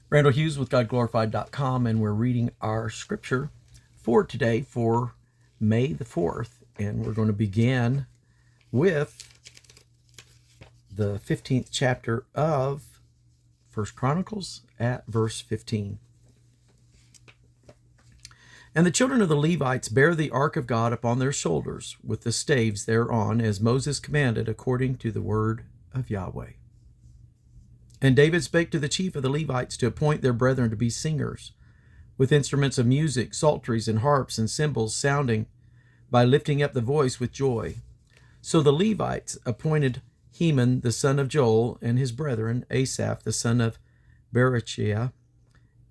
Randall Hughes with GodGlorified.com, and we're reading our scripture for today for May the 4th, and we're going to begin with the 15th chapter of 1 Chronicles at verse 15. And the children of the Levites bear the ark of God upon their shoulders, with the staves thereon, as Moses commanded, according to the word of Yahweh. And David spake to the chief of the Levites to appoint their brethren to be singers, with instruments of music, psalteries, and harps, and cymbals, sounding by lifting up the voice with joy. So the Levites appointed Heman the son of Joel, and his brethren, Asaph the son of Berechiah,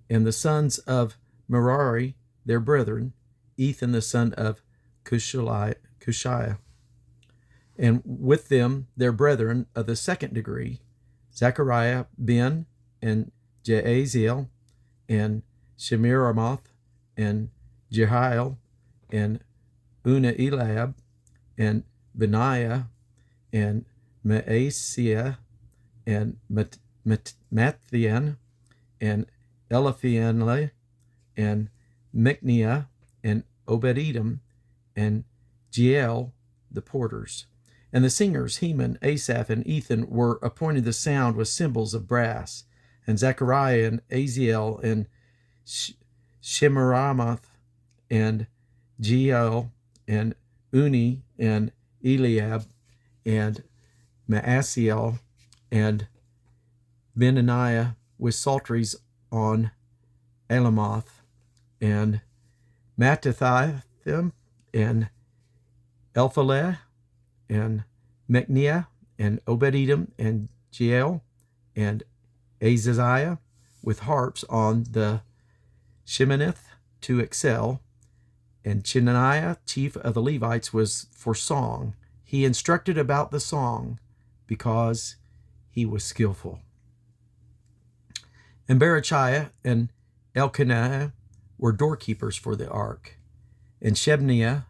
and the sons of Merari their brethren, Ethan the son of Cushiah, and with them their brethren of the second degree, Zechariah Ben, and Jeaziel, and Shemiramoth, and Jehiel, and Una-Eliab, and Benaiah, and Maaseiah, and Matthian, and Eliphalenah, and Micniah, and Obed-Edom, and Jeiel, the porters. And the singers, Heman, Asaph, and Ethan, were appointed to sound with cymbals of brass. And Zechariah, and Aziel, and Shemiramoth, and Jeiel, and Uni, and Eliab, and Maaseiel, and Benaniah, with psalteries on Alamoth, and Mattathaim, and Elphaleh, and Micniah, and Obed-Edom, and Jeiel, and Azaziah, with harps on the Sheminith to excel. And Chenaniah, chief of the Levites, was for song. He instructed about the song, because he was skillful. And Berechiah and Elkanah were doorkeepers for the ark. And Shebniah,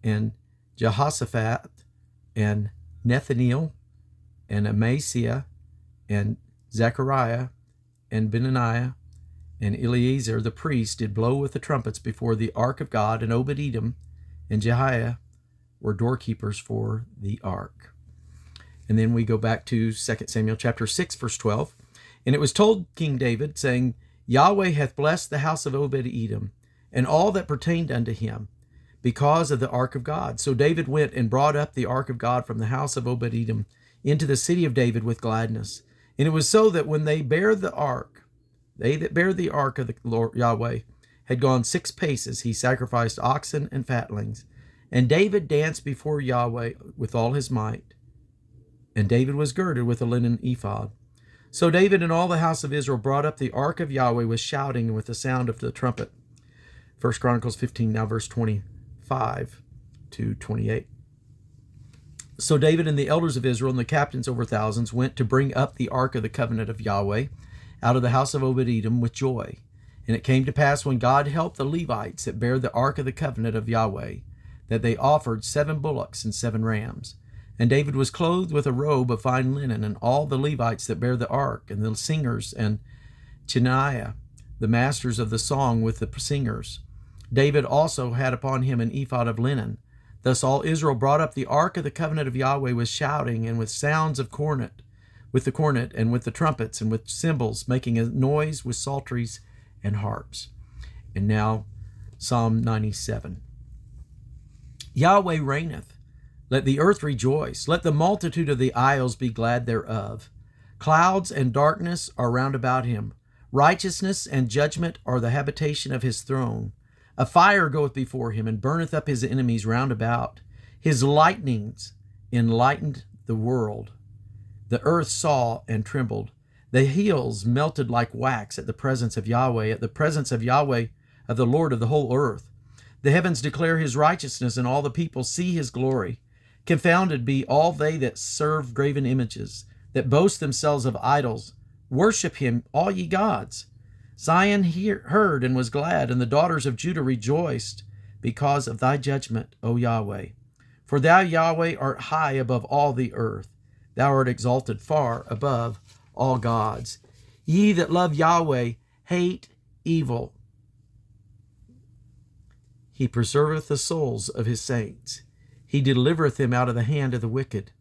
and Jehoshaphat, and Nethaniel, and Amasiah, and Zechariah, and Benaniah, and Eleazar the priest did blow with the trumpets before the ark of God, and Obed-Edom and Jehiah were doorkeepers for the ark. And then we go back to 2 Samuel chapter 6, verse 12. And it was told King David, saying, Yahweh hath blessed the house of Obed-Edom, and all that pertained unto him, because of the ark of God. So David went and brought up the ark of God from the house of Obed-Edom into the city of David with gladness. And it was so that when they bare the ark, they that bare the ark of the Lord Yahweh had gone 6 paces, he sacrificed oxen and fatlings. And David danced before Yahweh with all his might. And David was girded with a linen ephod. So David and all the house of Israel brought up the ark of Yahweh with shouting and with the sound of the trumpet. 1 Chronicles 15, now verse 25 to 28. So David and the elders of Israel and the captains over thousands went to bring up the ark of the covenant of Yahweh out of the house of Obed-Edom with joy. And it came to pass, when God helped the Levites that bare the ark of the covenant of Yahweh, that they offered 7 bullocks and 7 rams. And David was clothed with a robe of fine linen, and all the Levites that bare the ark, and the singers, and Chenaniah, the masters of the song with the singers. David also had upon him an ephod of linen. Thus all Israel brought up the ark of the covenant of Yahweh with shouting, and with sounds of cornet, with the cornet, and with the trumpets, and with cymbals, making a noise with psalteries and harps. And now Psalm 97. Yahweh reigneth. Let the earth rejoice. Let the multitude of the isles be glad thereof. Clouds and darkness are round about him. Righteousness and judgment are the habitation of his throne. A fire goeth before him, and burneth up his enemies round about. His lightnings enlightened the world. The earth saw and trembled. The hills melted like wax at the presence of Yahweh, at the presence of Yahweh, of the Lord of the whole earth. The heavens declare his righteousness, and all the people see his glory. Confounded be all they that serve graven images, that boast themselves of idols. Worship him, all ye gods. Zion heard and was glad, and the daughters of Judah rejoiced, because of thy judgment, O Yahweh. For thou, Yahweh, art high above all the earth. Thou art exalted far above all gods. Ye that love Yahweh, hate evil. He preserveth the souls of his saints. He delivereth them out of the hand of the wicked.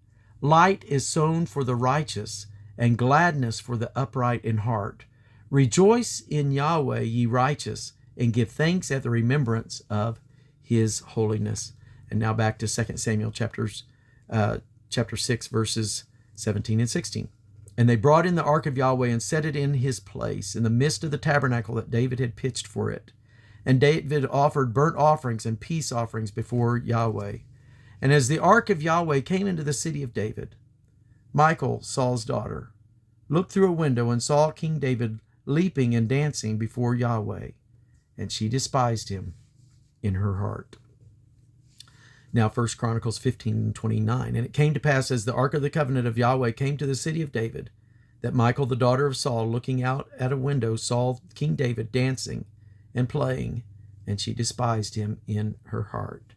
Light is sown for the righteous, and gladness for the upright in heart. Rejoice in Yahweh, ye righteous, and give thanks at the remembrance of his holiness. And now back to 2 Samuel chapter 6, verses 17 and 16. And they brought in the ark of Yahweh and set it in his place in the midst of the tabernacle that David had pitched for it. And David offered burnt offerings and peace offerings before Yahweh. And as the ark of Yahweh came into the city of David, Michal, Saul's daughter, looked through a window and saw King David leaping and dancing before Yahweh, and she despised him in her heart. Now 1 Chronicles 15:29. And it came to pass, as the ark of the covenant of Yahweh came to the city of David, that Michal, the daughter of Saul, looking out at a window, saw King David dancing and playing, and she despised him in her heart.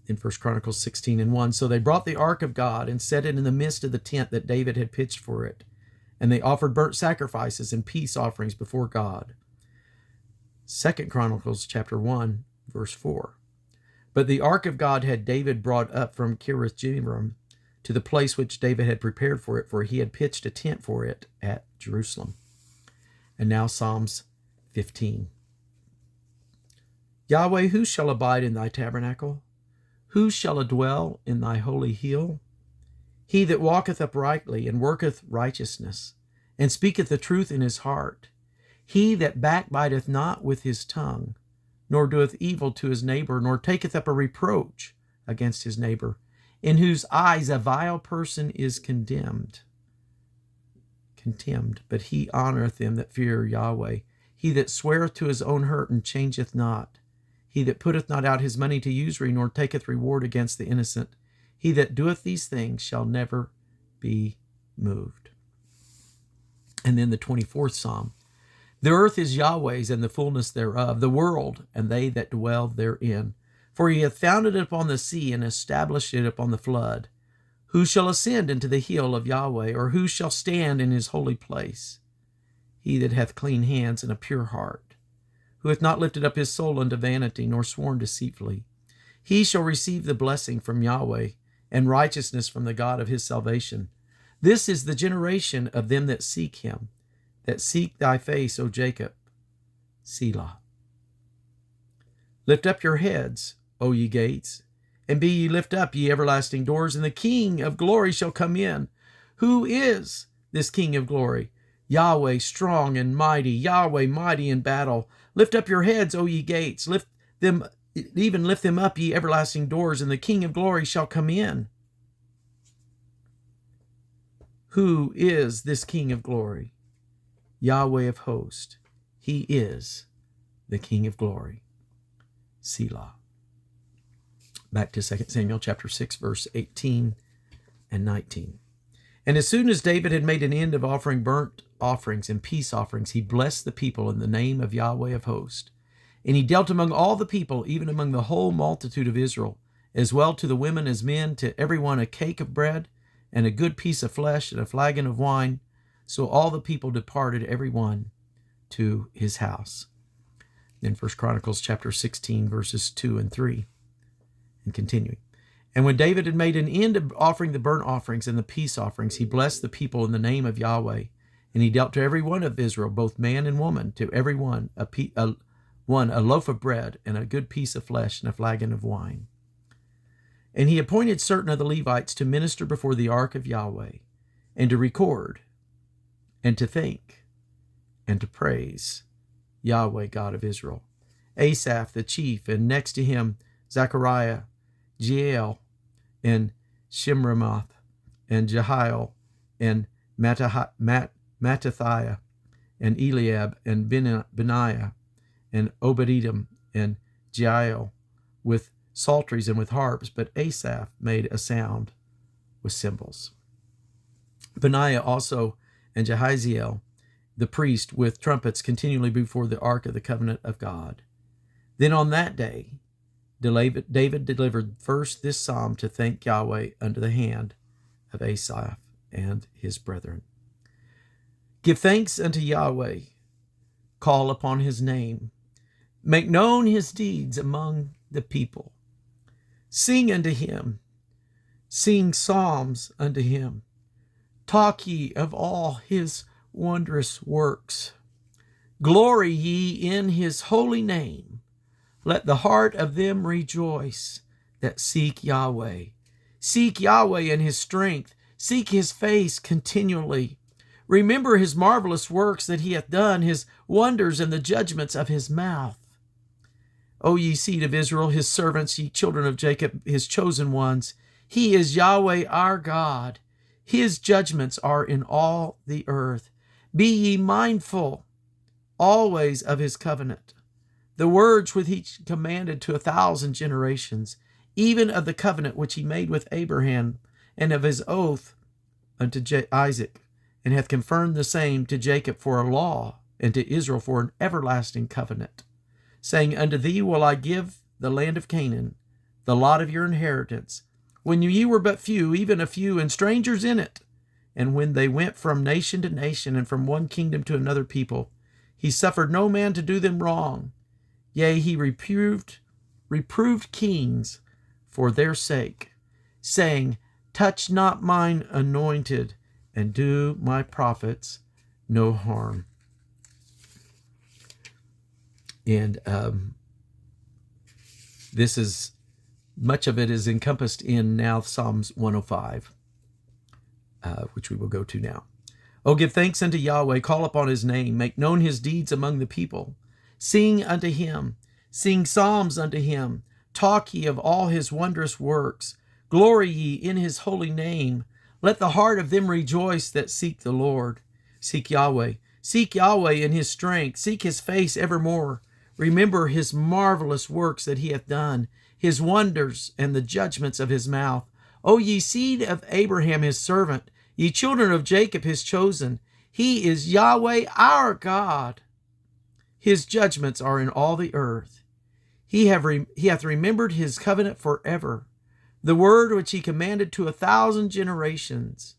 In 1 Chronicles 16:1. So they brought the ark of God and set it in the midst of the tent that David had pitched for it. And they offered burnt sacrifices and peace offerings before God. 2 Chronicles chapter 1, verse 4. But the ark of God had David brought up from Kiriath-Jearim to the place which David had prepared for it, for he had pitched a tent for it at Jerusalem. And now Psalms 15. Yahweh, who shall abide in thy tabernacle? Who shall dwell in thy holy hill? He that walketh uprightly and worketh righteousness, and speaketh the truth in his heart. He that backbiteth not with his tongue, nor doeth evil to his neighbor, nor taketh up a reproach against his neighbor, in whose eyes a vile person is contemned, but he honoreth them that fear Yahweh. He that sweareth to his own hurt and changeth not. He that putteth not out his money to usury, nor taketh reward against the innocent. He that doeth these things shall never be moved. And then the 24th Psalm. The earth is Yahweh's, and the fullness thereof, the world, and they that dwell therein. For he hath founded it upon the sea, and established it upon the flood. Who shall ascend into the hill of Yahweh, or who shall stand in his holy place? He that hath clean hands and a pure heart, who hath not lifted up his soul unto vanity, nor sworn deceitfully. He shall receive the blessing from Yahweh, and righteousness from the God of his salvation. This is the generation of them that seek him, that seek thy face, O Jacob. Selah. Lift up your heads, O ye gates, and be ye lift up, ye everlasting doors, and the King of glory shall come in. Who is this King of glory? Yahweh strong and mighty, Yahweh mighty in battle. Lift up your heads, O ye gates, lift them up, ye everlasting doors, and the King of glory shall come in. Who is this King of glory? Yahweh of hosts. He is the King of glory. Selah. Back to 2 Samuel chapter 6, verse 18 and 19. And as soon as David had made an end of offering burnt offerings and peace offerings, he blessed the people in the name of Yahweh of hosts. And he dealt among all the people, even among the whole multitude of Israel, as well to the women as men, to every one a cake of bread, and a good piece of flesh, and a flagon of wine. So all the people departed, every one to his house. Then 1 Chronicles chapter 16, verses 2 and 3. And continuing. And when David had made an end of offering the burnt offerings and the peace offerings, he blessed the people in the name of Yahweh. And he dealt to every one of Israel, both man and woman, to every one a loaf of bread, and a good piece of flesh, and a flagon of wine. And he appointed certain of the Levites to minister before the ark of Yahweh, and to record, and to think, and to praise Yahweh, God of Israel. Asaph the chief, and next to him Zechariah, Jeiel, and Shemramoth, and Jehiel, and Mattithiah, and Eliab, and Benaiah, and Obed-Edom, and Jeiel, with psalteries and with harps, but Asaph made a sound with cymbals. Benaiah also, and Jehaziel, the priest, with trumpets continually before the ark of the covenant of God. Then on that day, David delivered first this psalm to thank Yahweh under the hand of Asaph and his brethren. Give thanks unto Yahweh, call upon his name. Make known his deeds among the people. Sing unto him. Sing psalms unto him. Talk ye of all his wondrous works. Glory ye in his holy name. Let the heart of them rejoice that seek Yahweh. Seek Yahweh in his strength. Seek his face continually. Remember his marvelous works that he hath done, his wonders and the judgments of his mouth. O ye seed of Israel, his servants, ye children of Jacob, his chosen ones. He is Yahweh our God. His judgments are in all the earth. Be ye mindful always of his covenant, the words which he commanded to 1,000 generations, even of the covenant which he made with Abraham, and of his oath unto Isaac, and hath confirmed the same to Jacob for a law, and to Israel for an everlasting covenant, saying, Unto thee will I give the land of Canaan, the lot of your inheritance, when ye were but few, even a few, and strangers in it. And when they went from nation to nation, and from one kingdom to another people, he suffered no man to do them wrong. Yea, he reproved kings for their sake, saying, Touch not mine anointed, and do my prophets no harm. And this is, much of it is encompassed in now Psalms 105, which we will go to now. O give thanks unto Yahweh, call upon his name, make known his deeds among the people. Sing unto him, sing psalms unto him, talk ye of all his wondrous works. Glory ye in his holy name. Let the heart of them rejoice that seek the Lord. Seek Yahweh in his strength, seek his face evermore. Remember his marvelous works that he hath done, his wonders and the judgments of his mouth. O ye seed of Abraham his servant, ye children of Jacob his chosen. He is Yahweh our God. His judgments are in all the earth. He hath remembered his covenant forever, the word which he commanded to 1,000 generations,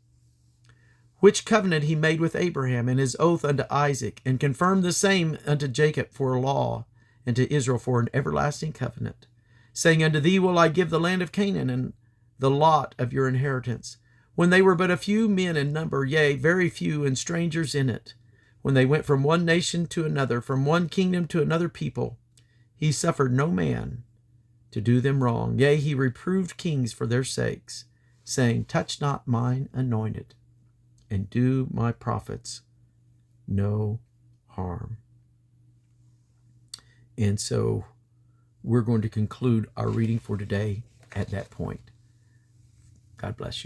which covenant he made with Abraham, and his oath unto Isaac, and confirmed the same unto Jacob for a law, and to Israel for an everlasting covenant, saying, Unto thee will I give the land of Canaan, and the lot of your inheritance. When they were but a few men in number, yea, very few, and strangers in it, when they went from one nation to another, from one kingdom to another people, he suffered no man to do them wrong. Yea, he reproved kings for their sakes, saying, Touch not mine anointed, and do my prophets no harm. And so we're going to conclude our reading for today at that point. God bless you.